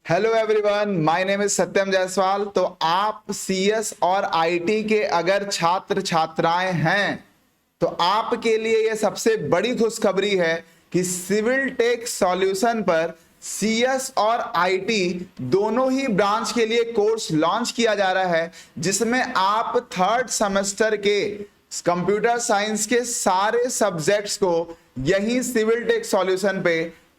Hello everyone, my name is Satyam Jaiswal. तो आप CS और आईटी के अगर छात्र छात्राएं हैं तो आपके लिए यह सबसे बड़ी खुशखबरी है कि सिविल टेक सॉल्यूशन पर सीएस और आईटी दोनों ही ब्रांच के लिए कोर्स लॉन्च किया जा रहा है, जिसमें आप थर्ड सेमेस्टर के कंप्यूटर साइंस के सारे सब्जेक्ट्स को यही सिविल टेक सॉल्यूशन पे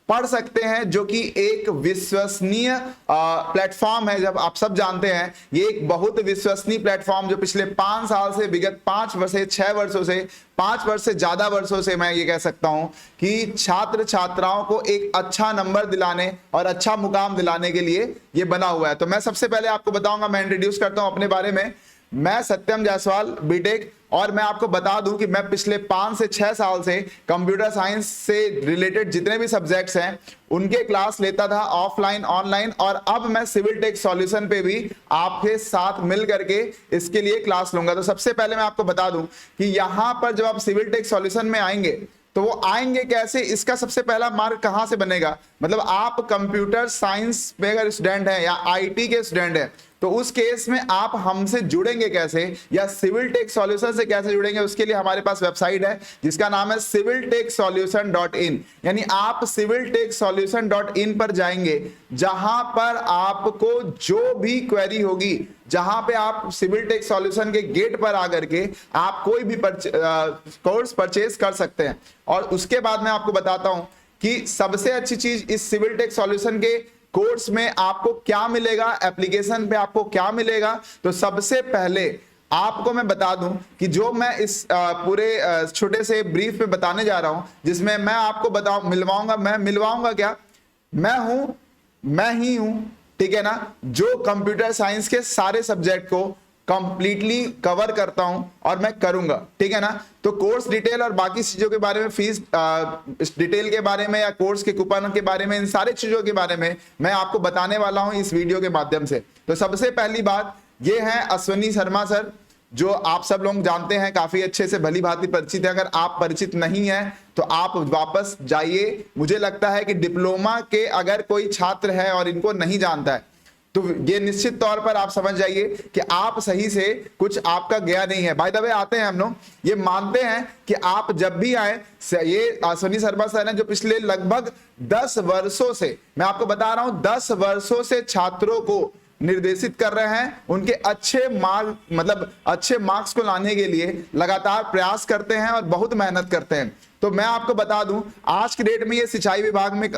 पढ़ सकते हैं, जो कि एक विश्वसनीय प्लेटफॉर्म है। जब आप सब जानते हैं ये एक बहुत विश्वसनीय प्लेटफॉर्म जो पिछले 5 साल से, विगत 5 वर्ष से, 6 वर्षों से, 5 वर्ष से ज्यादा वर्षों से मैं ये कह सकता हूं कि छात्र छात्राओं को एक अच्छा नंबर दिलाने और अच्छा मुकाम दिलाने के लिए ये बना हुआ है। तो मैं सबसे पहले आपको बताऊंगा, मैं इंट्रोड्यूस करता हूं अपने बारे में। मैं सत्यम जायसवाल बीटेक, और मैं आपको बता दूं कि मैं पिछले 5 से 6 साल से कंप्यूटर साइंस से रिलेटेड जितने भी सब्जेक्ट्स हैं उनके क्लास लेता था, ऑफलाइन ऑनलाइन, और अब मैं सिविल टेक सॉल्यूशन पे भी आपके साथ मिल करके इसके लिए क्लास लूंगा। तो सबसे पहले मैं आपको बता दूं कि यहां पर जब आप सिविल टेक सॉल्यूशन में आएंगे तो वो आएंगे कैसे, इसका सबसे पहला मार्ग कहां से बनेगा। मतलब आप कंप्यूटर साइंस में अगर स्टूडेंट हैं या आईटी के स्टूडेंट हैं तो उस केस में आप हमसे जुड़ेंगे कैसे, या सिविल टेक सॉल्यूशन से कैसे जुड़ेंगे, उसके लिए हमारे पास वेबसाइट है जिसका नाम है civiltechsolution.in। यानी आप civiltechsolution.in पर जाएंगे, जहां पर आपको जो भी क्वेरी होगी, जहां पे आप सिविल टेक सॉल्यूशन के गेट पर आकर के आप कोई भी कोर्स परचेज कर सकते हैं। और उसके बाद मैं आपको बताता हूं कि सबसे अच्छी चीज इस सिविल टेक सॉल्यूशन के कोर्स में आपको क्या मिलेगा, एप्लीकेशन पे आपको क्या मिलेगा। तो सबसे पहले आपको मैं बता दूं कि जो मैं इस पूरे छोटे से ब्रीफ पे बताने जा रहा हूं, जिसमें मैं आपको मिलवाऊंगा क्या, मैं ही हूं, ठीक है ना, जो कंप्यूटर साइंस के सारे सब्जेक्ट को कंप्लीटली कवर करता हूं और मैं करूंगा, ठीक है ना। तो कोर्स डिटेल और बाकी चीजों के बारे में, फीस डिटेल के बारे में या कोर्स के कूपन के बारे में, इन सारी चीजों के बारे में मैं आपको बताने वाला हूं इस वीडियो के माध्यम से। तो सबसे पहली बात ये है अश्विनी शर्मा सर, जो आप सब लोग जानते हैं, काफी अच्छे से भली भांति परिचित है। अगर आप परिचित नहीं है तो आप वापस जाइए। मुझे लगता है कि डिप्लोमा के अगर कोई छात्र है और इनको नहीं जानता है तो ये निश्चित तौर पर आप समझ जाइए कि आप सही से कुछ आपका गया नहीं है। बाय द वे आते हैं हम लोग, ये मानते हैं कि आप जब भी आए, ये अश्विनी शर्मा सर हैं जो पिछले लगभग 10 वर्षों से, मैं आपको बता रहा हूं 10 वर्षों से छात्रों को निर्देशित कर रहे हैं, उनके अच्छे मार्क्स को लाने के लिए लगातार प्रयास करते हैं और बहुत मेहनत करते हैं। तो मैं आपको बता दूं आज के डेट में ये सिंचाई विभाग में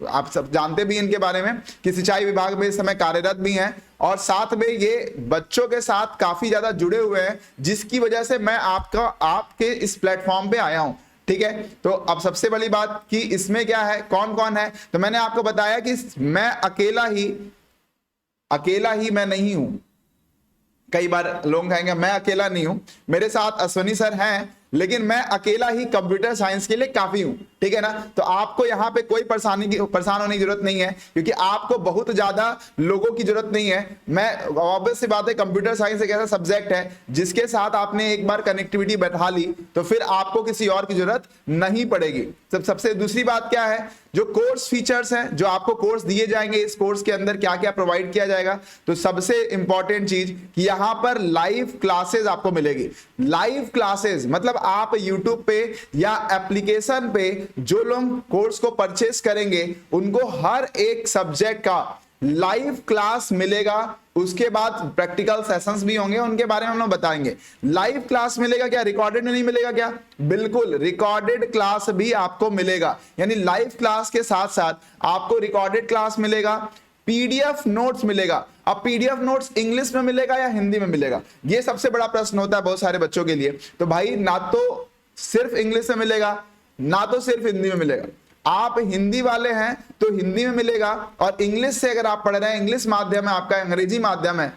आप सब जानते भी इनके बारे में कि सिंचाई विभाग में इस समय कार्यरत भी हैं, और साथ में ये बच्चों के साथ काफी ज्यादा जुड़े हुए हैं, जिसकी वजह से मैं आपके इस प्लेटफॉर्म पे आया हूं, ठीक है। तो अब सबसे बड़ी बात कि इसमें क्या है, कौन कौन है, तो मैंने आपको बताया कि मैं अकेला ही मैं नहीं हूं। कई बार लोग कहेंगे मैं अकेला नहीं हूं, मेरे साथ अश्विनी सर हैं, लेकिन मैं अकेला ही कंप्यूटर साइंस के लिए काफी हूं, ठीक है ना। तो आपको यहां पे कोई परेशान होने की जरूरत नहीं है, क्योंकि आपको बहुत ज्यादा लोगों की जरूरत नहीं है। मैं ऑब्वियस सी बात है, कंप्यूटर साइंस एक ऐसा सब्जेक्ट है जिसके साथ आपने एक बार कनेक्टिविटी बैठा ली तो फिर आपको किसी और की जरूरत नहीं पड़ेगी। सबसे दूसरी बात क्या है, जो कोर्स फीचर्स हैं, जो आपको कोर्स दिए जाएंगे, इस कोर्स के अंदर क्या क्या प्रोवाइड किया जाएगा। तो सबसे इंपॉर्टेंट चीज कि यहां पर लाइव क्लासेस आपको मिलेगी। लाइव क्लासेस मतलब आप YouTube पे या एप्लीकेशन पे जो लोग कोर्स को परचेस करेंगे उनको हर एक सब्जेक्ट का लाइव क्लास मिलेगा। उसके बाद प्रैक्टिकल सेशंस भी होंगे, उनके बारे में हम लोग बताएंगे। लाइव क्लास मिलेगा क्या, रिकॉर्डेड नहीं मिलेगा क्या? बिल्कुल, रिकॉर्डेड क्लास भी आपको मिलेगा। यानी लाइव क्लास के साथ साथ आपको रिकॉर्डेड क्लास मिलेगा, पीडीएफ नोट्स मिलेगा। अब पीडीएफ नोट्स इंग्लिश में मिलेगा या हिंदी में मिलेगा, ये सबसे बड़ा प्रश्न होता है बहुत सारे बच्चों के लिए। तो भाई ना तो सिर्फ इंग्लिश में मिलेगा, ना तो सिर्फ हिंदी में मिलेगा। आप हिंदी वाले हैं तो हिंदी में मिलेगा, और इंग्लिश से अगर आप पढ़ रहे हैं, इंग्लिश माध्यम है आपका, अंग्रेजी माध्यम है,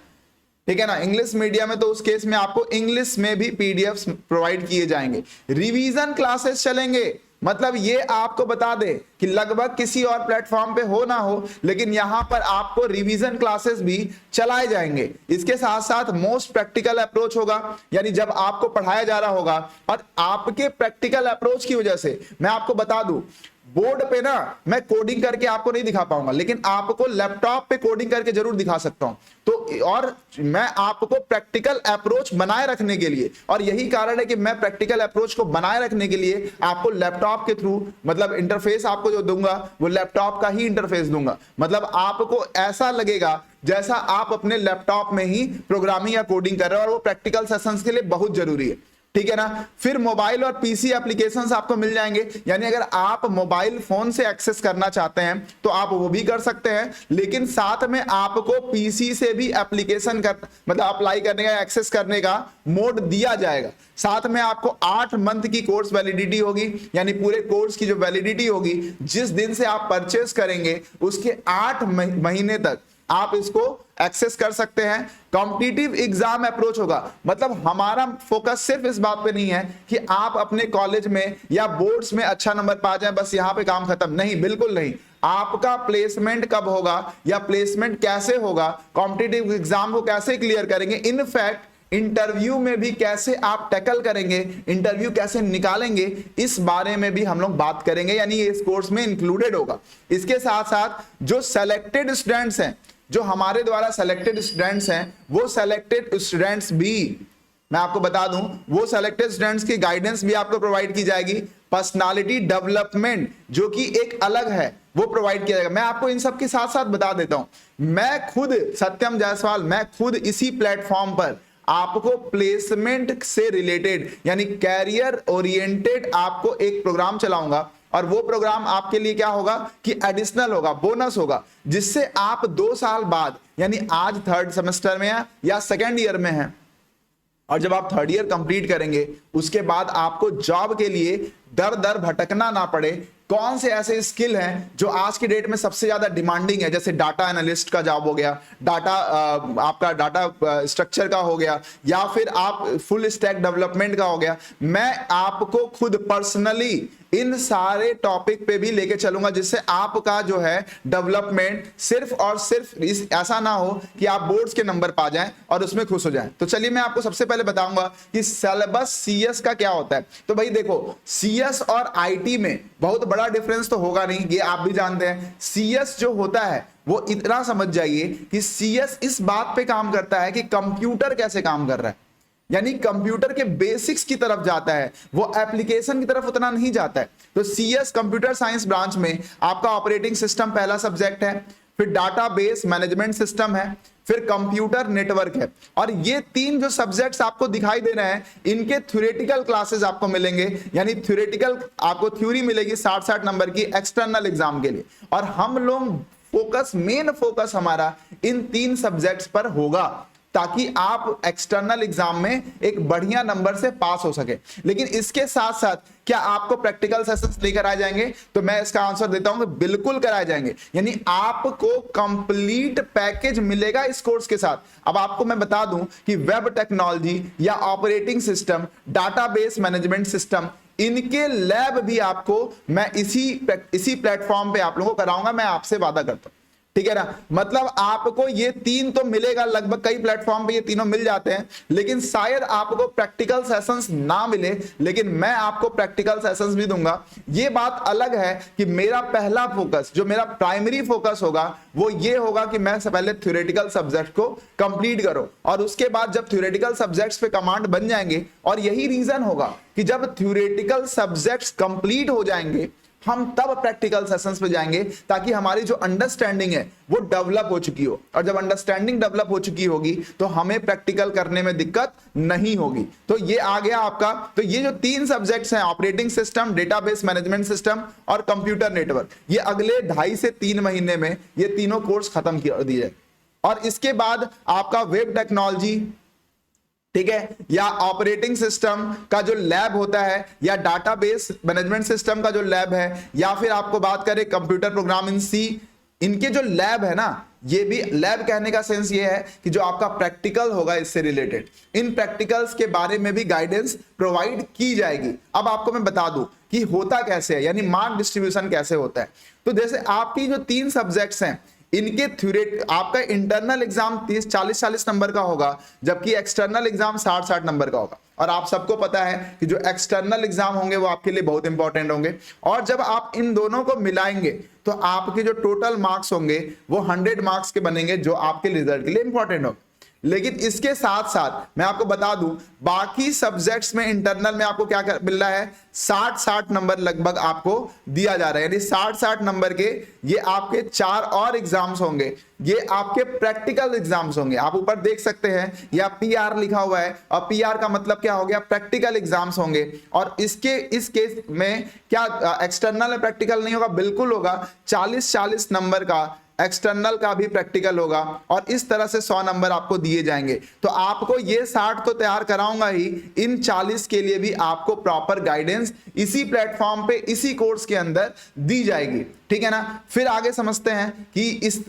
ठीक है ना, इंग्लिश मीडियम है, तो उस केस में आपको इंग्लिश में भी पीडीएफ प्रोवाइड किए जाएंगे। रिवीजन क्लासेस चलेंगे, मतलब ये आपको बता दे कि लगभग किसी और प्लेटफॉर्म पे हो ना हो, लेकिन यहां पर आपको रिवीजन क्लासेस भी चलाए जाएंगे। इसके साथ साथ मोस्ट प्रैक्टिकल अप्रोच होगा, यानी जब आपको पढ़ाया जा रहा होगा और आपके प्रैक्टिकल अप्रोच की वजह से, मैं आपको बता दूं बोर्ड पे ना मैं कोडिंग करके आपको नहीं दिखा पाऊंगा, लेकिन आपको लैपटॉप पे कोडिंग करके जरूर दिखा सकता हूं। तो और मैं आपको प्रैक्टिकल अप्रोच बनाए रखने के लिए, और यही कारण है कि मैं प्रैक्टिकल अप्रोच को बनाए रखने के लिए आपको लैपटॉप के थ्रू, मतलब इंटरफेस आपको जो दूंगा वो लैपटॉप का ही इंटरफेस दूंगा। मतलब आपको ऐसा लगेगा जैसा आप अपने लैपटॉप में ही प्रोग्रामिंग या कोडिंग कर रहे हो, और वो प्रैक्टिकल सेशंस के लिए बहुत जरूरी है, ठीक है ना। फिर मोबाइल और पीसी एप्लीकेशंस आपको मिल जाएंगे, यानी अगर आप मोबाइल फोन से एक्सेस करना चाहते हैं तो आप वो भी कर सकते हैं, लेकिन साथ में आपको पीसी से भी एप्लीकेशन कर मतलब अप्लाई करने का, एक्सेस करने का मोड दिया जाएगा। साथ में आपको 8 मंथ की कोर्स वैलिडिटी होगी, यानी पूरे कोर्स की जो वैलिडिटी होगी, जिस दिन से आप परचेस करेंगे उसके 8 महीने तक आप इसको एक्सेस कर सकते हैं। कॉम्पिटिटिव एग्जाम अप्रोच होगा, मतलब हमारा फोकस सिर्फ इस बात पे नहीं है कि आप अपने कॉलेज में या बोर्ड्स में अच्छा नंबर पा जाएं, बस यहां पे काम खत्म, नहीं, बिल्कुल नहीं। आपका प्लेसमेंट कब होगा या प्लेसमेंट कैसे होगा, कॉम्पिटिटिव एग्जाम को कैसे क्लियर करेंगे, इनफैक्ट इंटरव्यू में भी कैसे आप टैकल करेंगे, इंटरव्यू कैसे निकालेंगे, इस बारे में भी हम लोग बात करेंगे, यानी ये इस कोर्स में इंक्लूडेड होगा। इसके साथ साथ जो सेलेक्टेड स्टूडेंट्स हैं, जो हमारे द्वारा सेलेक्टेड स्टूडेंट्स हैं, वो सेलेक्टेड स्टूडेंट्स भी, मैं आपको बता दूं, वो सेलेक्टेड स्टूडेंट्स की गाइडेंस भी आपको प्रोवाइड की जाएगी। पर्सनालिटी डेवलपमेंट जो कि एक अलग है, वो प्रोवाइड किया जाएगा। मैं आपको इन सब के साथ साथ बता देता हूं, मैं खुद सत्यम जायसवाल, मैं खुद इसी प्लेटफॉर्म पर आपको प्लेसमेंट से रिलेटेड यानी कैरियर ओरिएंटेड आपको एक प्रोग्राम चलाऊंगा, और वो प्रोग्राम आपके लिए क्या होगा कि एडिशनल होगा, बोनस होगा, जिससे आप 2 साल बाद, यानी आज 3rd सेमेस्टर में है या 2nd ईयर में है, और जब आप 3rd ईयर कंप्लीट करेंगे उसके बाद आपको जॉब के लिए दर दर भटकना ना पड़े। कौन से ऐसे स्किल हैं जो आज की डेट में सबसे ज्यादा डिमांडिंग है, जैसे डाटा एनालिस्ट का जॉब हो गया, आपका डाटा स्ट्रक्चर का हो गया, या फिर आप फुल स्टैक डेवलपमेंट का हो गया। मैं आपको खुद पर्सनली इन सारे टॉपिक पे भी लेके चलूंगा, जिससे आपका जो है डेवलपमेंट सिर्फ और सिर्फ ऐसा ना हो कि आप बोर्ड्स के नंबर पा जाएं और उसमें खुश हो जाएं। तो चलिए मैं आपको सबसे पहले बताऊंगा कि सिलेबस सीएस का क्या होता है। तो भाई देखो, सीएस और आईटी में बहुत बड़ा डिफरेंस तो होगा नहीं, ये आप भी जानते हैं। सीएस जो होता है वो इतना समझ जाइए कि सीएस इस बात पे काम करता है कि कंप्यूटर कैसे काम कर रहा है, यानी कंप्यूटर के बेसिक्स की तरफ जाता है, वो एप्लीकेशन की तरफ उतना नहीं जाता है। तो सीएस कंप्यूटर साइंस ब्रांच में आपका ऑपरेटिंग सिस्टम पहला सब्जेक्ट है, फिर डाटाबेस मैनेजमेंट सिस्टम है, फिर कंप्यूटर नेटवर्क है। और ये 3 जो सब्जेक्ट्स आपको दिखाई दे रहे हैं, इनके थ्योरेटिकल क्लासेस आपको मिलेंगे, यानी थ्योरेटिकल आपको थ्योरी मिलेगी 60-60 नंबर की एक्सटर्नल एग्जाम के लिए। और हम लोग मेन फोकस हमारा इन 3 सब्जेक्ट्स पर होगा, ताकि आप एक्सटर्नल एग्जाम में एक बढ़िया नंबर से पास हो सके। लेकिन इसके साथ साथ क्या आपको प्रैक्टिकल सेशंस नहीं कराए जाएंगे? तो मैं इसका आंसर देता हूं कि बिल्कुल कराए जाएंगे, यानी आपको कंप्लीट पैकेज मिलेगा इस कोर्स के साथ। अब आपको मैं बता दूं कि वेब टेक्नोलॉजी या operating system, database management system, इनके लैब भी आपको मैं इसी प्लेटफॉर्म पे आप लोगों को कराऊंगा, मैं आपसे वादा करता हूं, ठीक है ना। मतलब आपको ये 3 तो मिलेगा, लगभग कई प्लेटफॉर्म पे ये तीनों मिल जाते हैं, लेकिन शायद आपको प्रैक्टिकल सेशंस ना मिले, लेकिन मैं आपको प्रैक्टिकल सेशंस भी दूंगा। ये बात अलग है कि मेरा पहला फोकस, जो मेरा प्राइमरी फोकस होगा, वो ये होगा कि मैं पहले थ्योरेटिकल सब्जेक्ट को कंप्लीट करो, और उसके बाद जब थ्योरेटिकल सब्जेक्ट्स पे कमांड बन जाएंगे, और यही रीजन होगा कि जब थ्योरेटिकल सब्जेक्ट्स कंप्लीट हो जाएंगे हम तब प्रैक्टिकल सेशंस पे जाएंगे, ताकि हमारी जो अंडरस्टैंडिंग है वो डेवलप हो चुकी हो, और जब अंडरस्टैंडिंग डेवलप हो चुकी होगी तो हमें प्रैक्टिकल करने में दिक्कत नहीं होगी। तो ये आ गया आपका। तो ये जो 3 सब्जेक्ट्स हैं, operating system, database management system और कंप्यूटर नेटवर्क, ये अगले 2.5 से 3 महीने में ये तीनों कोर्स खत्म कर दिए। और इसके बाद आपका वेब टेक्नोलॉजी, ठीक है, या ऑपरेटिंग सिस्टम का जो लैब होता है, या डाटाबेस मैनेजमेंट सिस्टम का जो लैब है, या फिर आपको बात करें कंप्यूटर प्रोग्राम इन सी, इनके जो लैब है ना, ये भी लैब कहने का सेंस ये है कि जो आपका प्रैक्टिकल होगा इससे रिलेटेड, इन प्रैक्टिकल्स के बारे में भी गाइडेंस प्रोवाइड की जाएगी। अब आपको मैं बता दूं कि होता कैसे है, यानी मार्क डिस्ट्रीब्यूशन कैसे होता है। तो जैसे आपकी जो 3 सब्जेक्ट्स हैं, इनके थ्योरी आपका इंटरनल एग्जाम 30-40 नंबर का होगा, जबकि एक्सटर्नल एग्जाम 60-60 नंबर का होगा। और आप सबको पता है कि जो एक्सटर्नल एग्जाम होंगे वो आपके लिए बहुत इंपॉर्टेंट होंगे। और जब आप इन दोनों को मिलाएंगे तो आपके जो टोटल मार्क्स होंगे वो 100 मार्क्स के बनेंगे, जो आपके रिजल्ट के लिए इंपॉर्टेंट होंगे। लेकिन इसके साथ साथ मैं आपको बता दूं, बाकी सब्जेक्ट्स में इंटरनल में आपको क्या मिल रहा है, 60-60 नंबर लगभग आपको दिया जा रहा है। यानी 60-60 नंबर के ये आपके 4 और एग्जाम्स होंगे, ये आपके प्रैक्टिकल एग्जाम्स होंगे। आप ऊपर देख सकते हैं या पीआर लिखा हुआ है, और पीआर का मतलब क्या हो गया, प्रैक्टिकल एग्जाम्स होंगे। और इस केस में क्या एक्सटर्नल में प्रैक्टिकल नहीं होगा, बिल्कुल होगा। 40-40 नंबर का एक्सटर्नल का भी प्रैक्टिकल होगा, और इस तरह से 100 नंबर आपको दिए जाएंगे। तो आपको ये 60 तो तैयार कराऊंगा ही, इन 40 के लिए भी आपको प्रॉपर गाइडेंस इसी प्लेटफॉर्म पे, इसी कोर्स के अंदर दी जाएगी, ठीक है ना। फिर आगे समझते हैं कि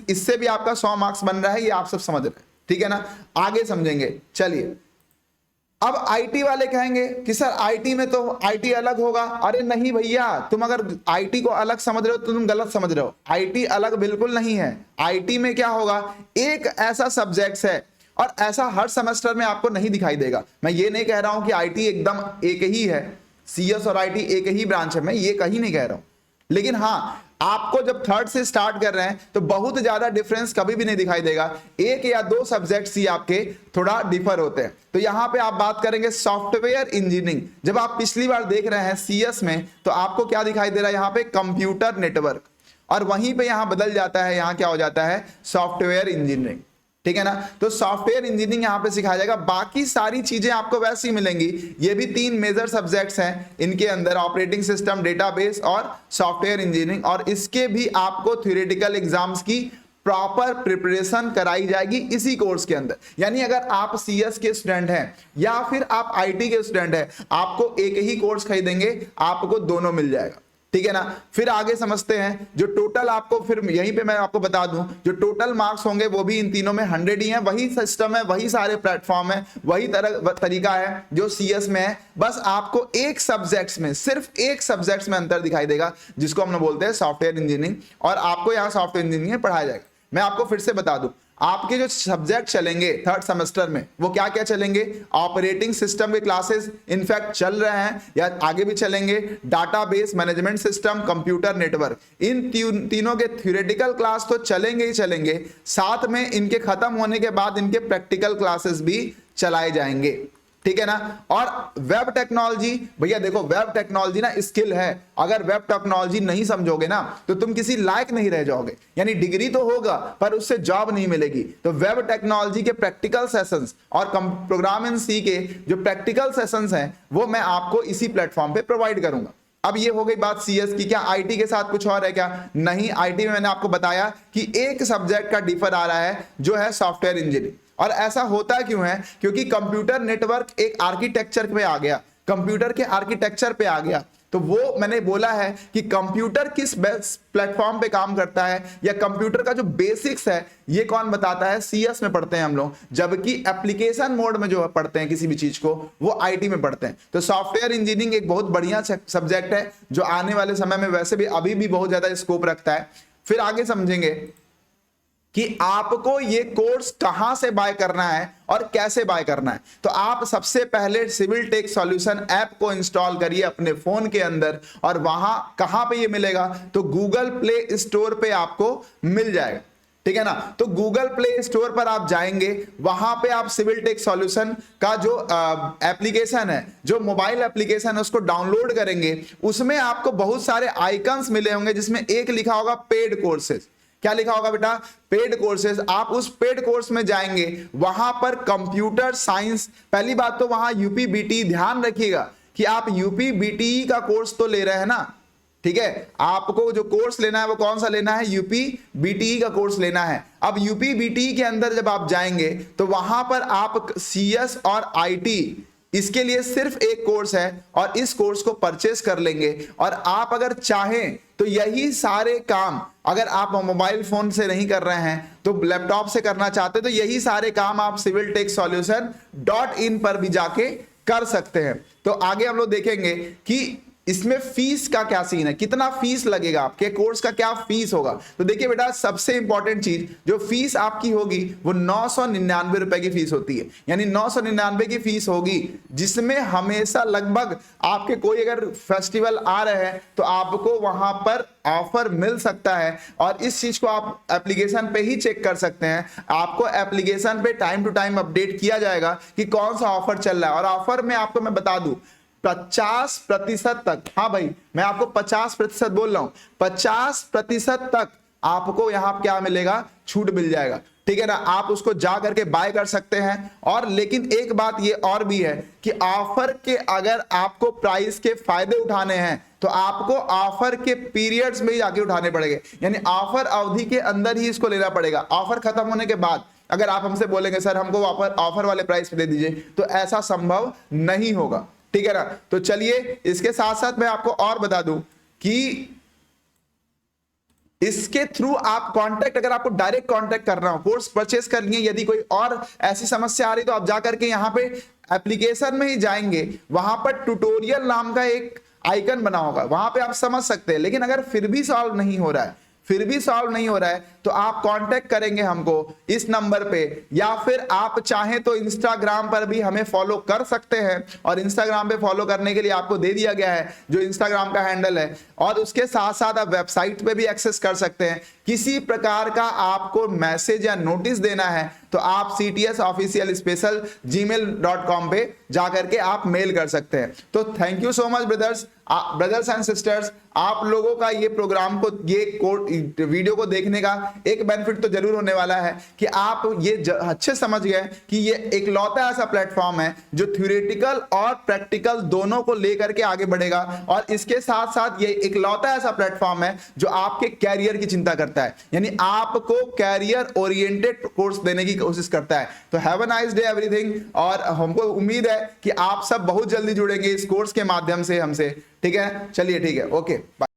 इससे भी आपका 100 मार्क्स बन रहा है, ये आप सब समझ रहे हैं, ठीक है ना। आगे समझेंगे, चलिए। अब आईटी वाले कहेंगे कि सर आईटी में तो आईटी अलग होगा। अरे नहीं भैया, तुम अगर आईटी को अलग समझ रहे हो तो तुम गलत समझ रहे हो। आईटी अलग बिल्कुल नहीं है। आईटी में क्या होगा, एक ऐसा सब्जेक्ट है, और ऐसा हर सेमेस्टर में आपको नहीं दिखाई देगा। मैं ये नहीं कह रहा हूं कि आईटी एकदम एक ही है, सीएस और आईटी एक ही ब्रांच है, मैं ये कहीं नहीं कह रहा हूं। लेकिन हाँ, आपको जब थर्ड से स्टार्ट कर रहे हैं तो बहुत ज्यादा डिफरेंस कभी भी नहीं दिखाई देगा। एक या दो सब्जेक्ट्स ही आपके थोड़ा डिफर होते हैं। तो यहां पे आप बात करेंगे सॉफ्टवेयर इंजीनियरिंग। जब आप पिछली बार देख रहे हैं सीएस में, तो आपको क्या दिखाई दे रहा है, यहां पे कंप्यूटर नेटवर्क, और वहीं पे यहां बदल जाता है, यहां क्या हो जाता है, सॉफ्टवेयर इंजीनियरिंग, ठीक है ना। तो सॉफ्टवेयर इंजीनियरिंग यहां पे सिखाया जाएगा। बाकी सारी चीजें आपको वैसी ही मिलेंगी। ये भी 3 मेजर सब्जेक्ट्स हैं इनके अंदर, ऑपरेटिंग सिस्टम, डेटाबेस और सॉफ्टवेयर इंजीनियरिंग। और इसके भी आपको थ्योरेटिकल एग्जाम्स की प्रॉपर प्रिपरेशन कराई जाएगी इसी कोर्स के अंदर। यानी अगर आप सीएस के स्टूडेंट हैं या फिर आप आईटी के स्टूडेंट हैं, आपको एक ही कोर्स खरीदेंगे, आपको दोनों मिल जाएगा, ठीक है ना। फिर आगे समझते हैं जो टोटल आपको, फिर यहीं पे मैं आपको बता दूं, जो टोटल मार्क्स होंगे वो भी इन तीनों में 100 ही है। वही सिस्टम है, वही सारे प्लेटफॉर्म है, वही तरीका है जो सीएस में है। बस आपको एक सब्जेक्ट्स में, सिर्फ एक सब्जेक्ट्स में अंतर दिखाई देगा, जिसको हम लोग बोलते हैं सॉफ्टवेयर इंजीनियरिंग। और आपको यहाँ सॉफ्टवेयर इंजीनियरिंग पढ़ाया जाएगा। मैं आपको फिर से बता दूं, आपके जो सब्जेक्ट चलेंगे थर्ड सेमेस्टर में, वो क्या क्या चलेंगे, ऑपरेटिंग सिस्टम के क्लासेस इनफैक्ट चल रहे हैं या आगे भी चलेंगे, database management system, computer network, इन तीनों के थ्योरेटिकल क्लास तो चलेंगे ही चलेंगे, साथ में इनके खत्म होने के बाद इनके प्रैक्टिकल क्लासेस भी चलाए जाएंगे, ठीक है ना। और वेब टेक्नोलॉजी, भैया देखो वेब टेक्नोलॉजी ना स्किल है। अगर वेब टेक्नोलॉजी नहीं समझोगे ना तो तुम किसी लायक नहीं रह जाओगे। यानी डिग्री तो होगा पर उससे जॉब नहीं मिलेगी। तो वेब टेक्नोलॉजी के प्रैक्टिकल सेशंस और प्रोग्राम इन सी के जो प्रैक्टिकल सेशंस हैं वो मैं आपको इसी प्लेटफॉर्म पे प्रोवाइड करूंगा। अब ये हो गई बात सीएस की। क्या आईटी के साथ कुछ और है क्या? नहीं, आईटी में मैंने आपको बताया कि एक सब्जेक्ट का डिफर आ रहा है जो है सॉफ्टवेयर इंजीनियरिंग। और ऐसा होता क्यों है? क्योंकि कंप्यूटर नेटवर्क एक आर्किटेक्चर पे आ गया, कंप्यूटर के आर्किटेक्चर पे आ गया। तो वो मैंने बोला है कि कंप्यूटर किस प्लेटफॉर्म पे काम करता है या कंप्यूटर का जो बेसिक्स है ये कौन बताता है? सीएस में पढ़ते हैं हम लोग, जबकि एप्लीकेशन मोड में जो पढ़ते हैं किसी भी चीज को वो आईटी में पढ़ते हैं। तो सॉफ्टवेयर इंजीनियरिंग एक बहुत बढ़िया सब्जेक्ट है जो आने वाले समय में वैसे भी अभी भी बहुत ज्यादा स्कोप रखता है। फिर आगे समझेंगे कि आपको ये कोर्स कहां से बाय करना है और कैसे बाय करना है। तो आप सबसे पहले सिविल टेक सॉल्यूशन ऐप को इंस्टॉल करिए अपने फोन के अंदर, और वहां कहां पे ये मिलेगा? तो गूगल प्ले स्टोर पे आपको मिल जाएगा, ठीक है ना। तो गूगल प्ले स्टोर पर आप जाएंगे, वहां पे आप सिविल टेक सॉल्यूशन का जो एप्लीकेशन है, जो मोबाइल एप्लीकेशन है, उसको डाउनलोड करेंगे। उसमें आपको बहुत सारे आइकन्स मिले होंगे जिसमें एक लिखा होगा पेड कोर्सेज। क्या लिखा होगा बेटा? Paid courses. आप उस पेड कोर्स में जाएंगे, वहां पर कंप्यूटर साइंस, पहली बात तो वहां यूपी बीटी, ध्यान रखिएगा कि आप यूपी बीटी का कोर्स तो ले रहे हैं ना, ठीक है। आपको जो कोर्स लेना है वो कौन सा लेना है? यूपी बीटी का कोर्स लेना है। अब यूपी बीटी के अंदर जब आप जाएंगे तो वहां पर आप सीएस और आईटी, इसके लिए सिर्फ एक कोर्स है और इस कोर्स को परचेस कर लेंगे। और आप अगर चाहें तो यही सारे काम, अगर आप मोबाइल फोन से नहीं कर रहे हैं तो लैपटॉप से करना चाहते हैं, तो यही सारे काम आप सिविल टेक सॉल्यूशन .in पर भी जाके कर सकते हैं। तो आगे हम लोग देखेंगे कि इसमें फीस का क्या सीन है, कितना फीस लगेगा, आपके कोर्स का क्या फीस होगा। तो देखिए बेटा, सबसे इंपॉर्टेंट चीज, जो फीस आपकी होगी वो 999 रुपए की फीस होती है, यानी 999 की फीस होगी, जिसमें हमेशा लगभग आपके कोई अगर फेस्टिवल आ रहे हैं तो आपको वहां पर ऑफर मिल सकता है। और इस चीज को आप एप्लीकेशन पे ही चेक कर सकते हैं, आपको एप्लीकेशन पे टाइम टू टाइम अपडेट किया जाएगा कि कौन सा ऑफर चल रहा है। और ऑफर में आपको मैं बता दूं 50% तक, हाँ भाई मैं आपको 50% बोल रहा हूं, 50% तक आपको यहां क्या मिलेगा, छूट मिल जाएगा, ठीक है ना। आप उसको जा करके बाय कर सकते हैं। और लेकिन एक बात ये और भी है कि ऑफर के अगर आपको प्राइस के फायदे उठाने हैं तो आपको ऑफर के पीरियड्स में ही जाके उठाने पड़ेंगे, यानी ऑफर अवधि के अंदर ही इसको लेना पड़ेगा। ऑफर खत्म होने के बाद अगर आप हमसे बोलेंगे सर हमको ऑफर वाले प्राइस पे दे दीजिए, तो ऐसा संभव नहीं होगा, ठीक है ना। तो चलिए इसके साथ साथ मैं आपको और बता दूं कि इसके थ्रू आप कांटेक्ट, अगर आपको डायरेक्ट कांटेक्ट करना हो, कोर्स परचेस करनी है, यदि कोई और ऐसी समस्या आ रही तो आप जाकर के यहाँ पे एप्लीकेशन में ही जाएंगे, वहां पर ट्यूटोरियल नाम का एक आइकन बना होगा, वहां पे आप समझ सकते हैं। लेकिन अगर फिर भी सॉल्व नहीं हो रहा है, तो आप कांटेक्ट करेंगे हमको इस नंबर पे, या फिर आप चाहें तो इंस्टाग्राम पर भी हमें फॉलो कर सकते हैं। और इंस्टाग्राम पे फॉलो करने के लिए आपको दे दिया गया है जो इंस्टाग्राम का हैंडल है, और उसके साथ साथ आप वेबसाइट पे भी एक्सेस कर सकते हैं। किसी प्रकार का आपको मैसेज या नोटिस देना है तो आप ctsofficialspecial@gmail.com पे जाकर के आप मेल कर सकते हैं। तो thank you so much brothers and sisters, आप लोगों का ये प्रोग्राम को, ये वीडियो को देखने का एक बेनिफिट तो जरूर होने वाला है कि आप ये अच्छे समझ गए कि ये इकलौता ऐसा प्लेटफॉर्म है जो थ्योरेटिकल और प्रैक्टिकल दोनों को लेकर के आगे बढ़ेगा। और इसके साथ साथ ये इकलौता ऐसा प्लेटफॉर्म है जो आपके कैरियर की चिंता करता है, यानी आपको कैरियर ओरिएंटेड कोर्स देने की कोशिश करता है। तो have a nice day everything, और हमको उम्मीद है कि आप सब बहुत जल्दी जुड़ेंगे इस कोर्स के माध्यम से हमसे, ठीक है। चलिए ठीक है, ओके बाय।